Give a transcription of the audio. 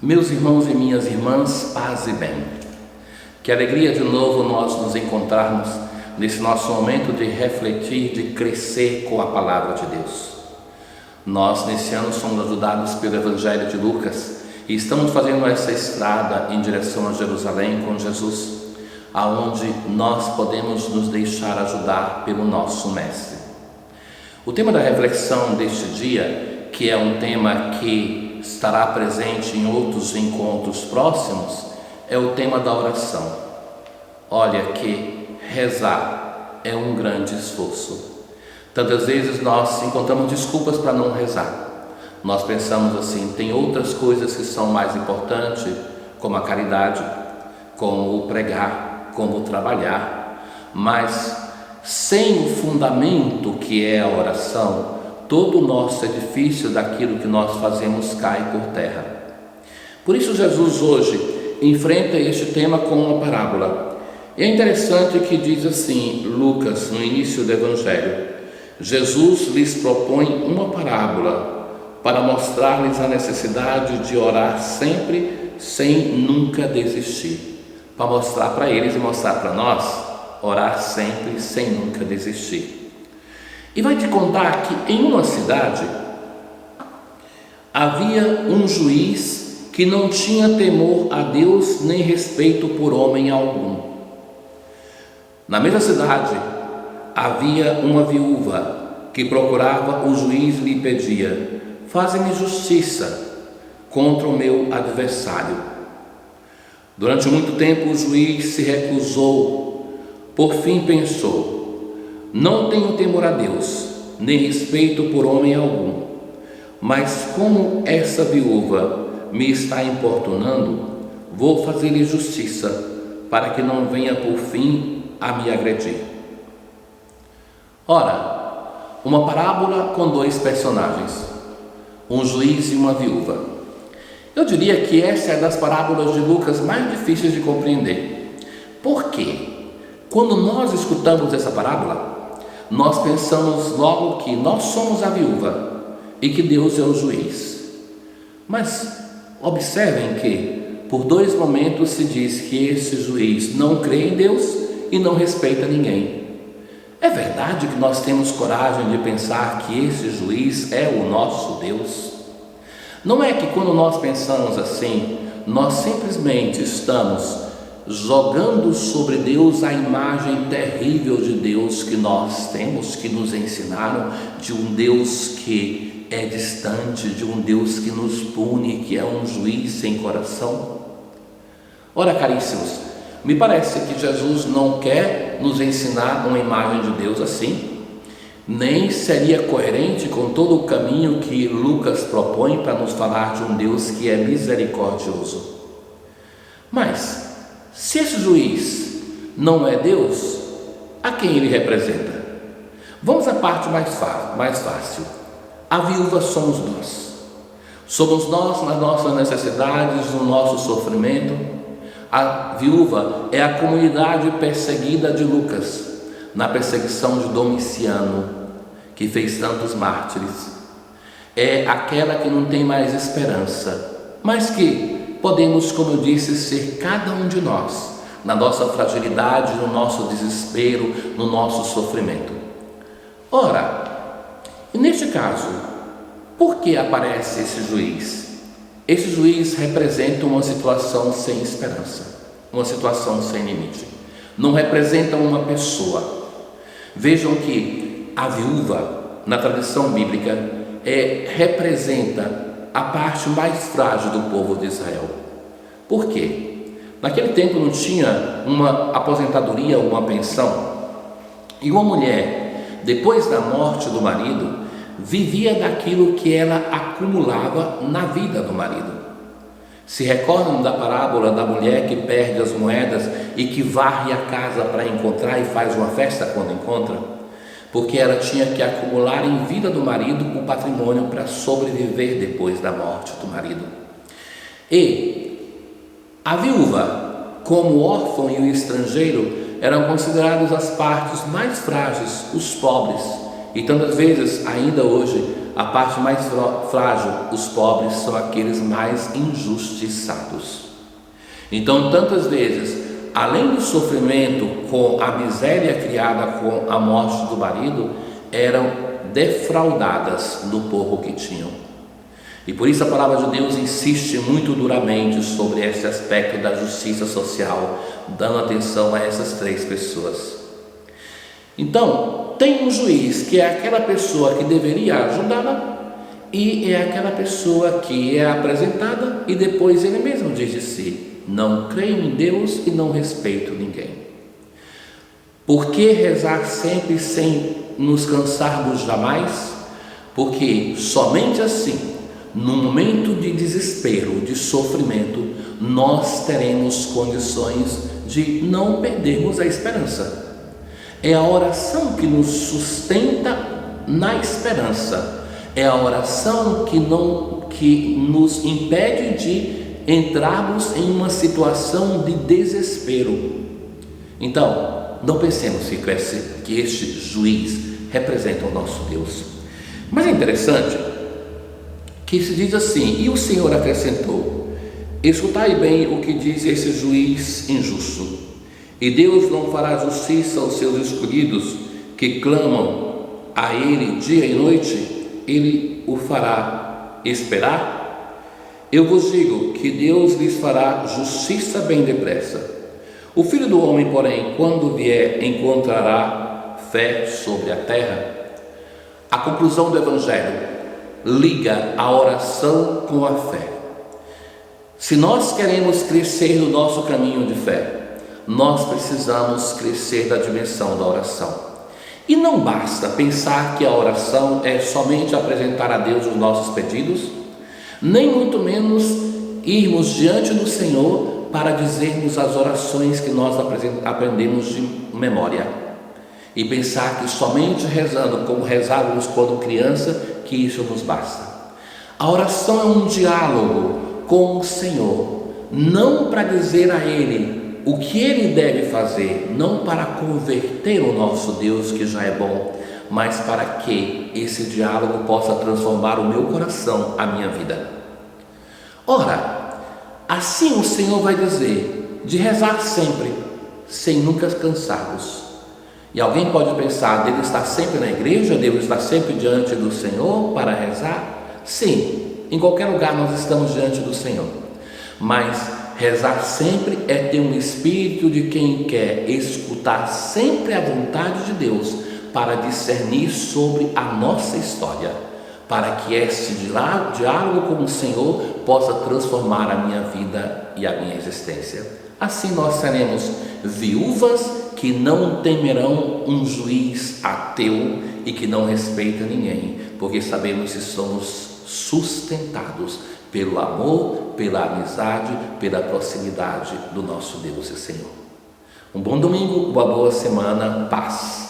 Meus irmãos e minhas irmãs, paz e bem. Que alegria de novo nós nos encontrarmos nesse nosso momento de refletir, de crescer com a Palavra de Deus. Nós nesse ano somos ajudados pelo Evangelho de Lucas e estamos fazendo essa estrada em direção a Jerusalém com Jesus, aonde nós podemos nos deixar ajudar pelo nosso Mestre. O tema da reflexão deste dia, que é um tema que estará presente em outros encontros próximos, é o tema da oração. Olha que rezar é um grande esforço. Tantas vezes nós encontramos desculpas para não rezar. Nós pensamos assim, tem outras coisas que são mais importantes, como a caridade, como o pregar, como o trabalhar, mas sem o fundamento que é a oração, todo o nosso edifício daquilo que nós fazemos cai por terra. Por isso Jesus hoje enfrenta este tema com uma parábola. E é interessante que diz assim, Lucas, no início do Evangelho, Jesus lhes propõe uma parábola para mostrar-lhes a necessidade de orar sempre, sem nunca desistir. Para mostrar para eles e mostrar para nós, orar sempre, sem nunca desistir. E vai te contar que em uma cidade havia um juiz que não tinha temor a Deus nem respeito por homem algum. Na mesma cidade havia uma viúva que procurava o juiz e lhe pedia: faze-me justiça contra o meu adversário. Durante muito tempo o juiz se recusou, por fim pensou: não tenho temor a Deus, nem respeito por homem algum, mas como essa viúva me está importunando, vou fazer-lhe justiça, para que não venha por fim a me agredir. Ora, uma parábola com dois personagens, um juiz e uma viúva. Eu diria que essa é das parábolas de Lucas mais difíceis de compreender. Por quê? Quando nós escutamos essa parábola, nós pensamos logo que nós somos a viúva e que Deus é o juiz. Mas observem que por dois momentos se diz que esse juiz não crê em Deus e não respeita ninguém. É verdade que nós temos coragem de pensar que esse juiz é o nosso Deus? Não é que quando nós pensamos assim, nós simplesmente estamos jogando sobre Deus a imagem terrível de Deus que nós temos, que nos ensinaram, de um Deus que é distante, de um Deus que nos pune, que é um juiz sem coração? Ora, caríssimos, me parece que Jesus não quer nos ensinar uma imagem de Deus assim, nem seria coerente com todo o caminho que Lucas propõe para nos falar de um Deus que é misericordioso. Mas se esse juiz não é Deus, a quem ele representa? Vamos à parte mais fácil. A viúva somos nós. Somos nós nas nossas necessidades, no nosso sofrimento. A viúva é a comunidade perseguida de Lucas, na perseguição de Domiciano, que fez tantos mártires. É aquela que não tem mais esperança, mas que podemos, como eu disse, ser cada um de nós, na nossa fragilidade, no nosso desespero, no nosso sofrimento. Ora, neste caso, por que aparece esse juiz? Esse juiz representa uma situação sem esperança, uma situação sem limite. Não representa uma pessoa. Vejam que a viúva, na tradição bíblica, representa a parte mais frágil do povo de Israel. Por quê? Naquele tempo não tinha uma aposentadoria, uma pensão. E uma mulher, depois da morte do marido, vivia daquilo que ela acumulava na vida do marido. Se recordam da parábola da mulher que perde as moedas e que varre a casa para encontrar e faz uma festa quando encontra? Porque ela tinha que acumular em vida do marido o patrimônio para sobreviver depois da morte do marido. E a viúva, como o órfão e o estrangeiro, eram considerados as partes mais frágeis, os pobres, E tantas vezes, ainda hoje, a parte mais frágil, os pobres, são aqueles mais injustiçados. Então, tantas vezes, além do sofrimento com a miséria criada com a morte do marido, eram defraudadas do pouco que tinham. E por isso a palavra de Deus insiste muito duramente sobre esse aspecto da justiça social, dando atenção a essas três pessoas. Então, tem um juiz que é aquela pessoa que deveria ajudá-la, e é aquela pessoa que é apresentada e depois ele mesmo diz de si: não creio em Deus e não respeito ninguém. Por que rezar sempre sem nos cansarmos jamais? Porque somente assim, no momento de desespero, de sofrimento, nós teremos condições de não perdermos a esperança. É a oração que nos sustenta na esperança. É a oração que nos impede de entrarmos em uma situação de desespero. Então, não pensemos que este juiz representa o nosso Deus. Mas é interessante que se diz assim: e o Senhor acrescentou: escutai bem o que diz esse juiz injusto. E Deus não fará justiça aos seus escolhidos que clamam a Ele dia e noite? Ele o fará esperar? Eu vos digo que Deus lhes fará justiça bem depressa. O Filho do Homem, porém, quando vier, encontrará fé sobre a terra? A conclusão do Evangelho liga a oração com a fé. Se nós queremos crescer no nosso caminho de fé, nós precisamos crescer na dimensão da oração. E não basta pensar que a oração é somente apresentar a Deus os nossos pedidos, nem muito menos irmos diante do Senhor para dizermos as orações que nós aprendemos de memória, e pensar que somente rezando como rezávamos quando criança, que isso nos basta. A oração é um diálogo com o Senhor, não para dizer a Ele o que Ele deve fazer, não para converter o nosso Deus, que já é bom, mas para que esse diálogo possa transformar o meu coração, a minha vida. Ora, assim o Senhor vai dizer de rezar sempre, sem nunca cansarmos. E alguém pode pensar: devo estar sempre na igreja, devo estar sempre diante do Senhor para rezar? Sim, em qualquer lugar nós estamos diante do Senhor, mas rezar sempre é ter um espírito de quem quer escutar sempre a vontade de Deus para discernir sobre a nossa história, para que este diálogo com o Senhor possa transformar a minha vida e a minha existência. Assim nós seremos viúvas que não temerão um juiz ateu e que não respeita ninguém, porque sabemos que somos sustentados pelo amor, pela amizade, pela proximidade do nosso Deus e Senhor. Um bom domingo, uma boa semana, paz.